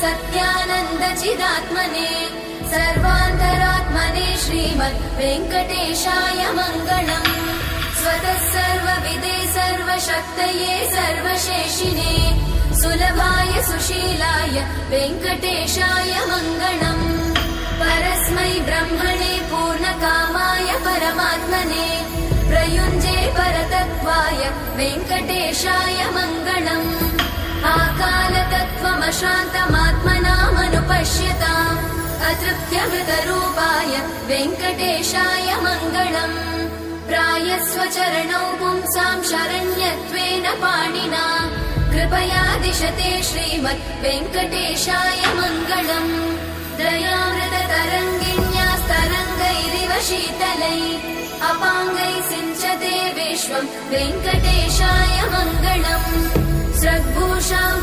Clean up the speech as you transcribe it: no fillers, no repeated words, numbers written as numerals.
सत्यानन्दचिदात्मने सर्वान्तरात्मने श्रीमद् वेङ्कटेशाय मङ्गलम्। स्वतः सर्वविदे सर्वशक्तये सर्वशेषिने सुलभाय सुशीलाय वेङ्कटेशाय मङ्गलम्। परस्मै ब्रह्मणे पूर्णकामाय परमात्मने प्रयुञ्जे परतत्त्वाय वेङ्कटेशाय मङ्गलम्। आकालतत्त्वमशान्तमात्मनामनुपश्यताम् अतृप्त्यमृतरूपाय वेङ्कटेशाय मङ्गलम्। प्रायस्वचरणौ पुंसां शरण्यत्वेन पाणिना कृपया दिशते श्रीमद् वेङ्कटेशाय मङ्गलम्। दयामृततरङ्गिण्यास्तरङ्गैरिव शीतलै अपाङ्गैः सिञ्चते विश्वम् वेङ्कटेशाय मङ्गलम्। स्रग्भूषाम्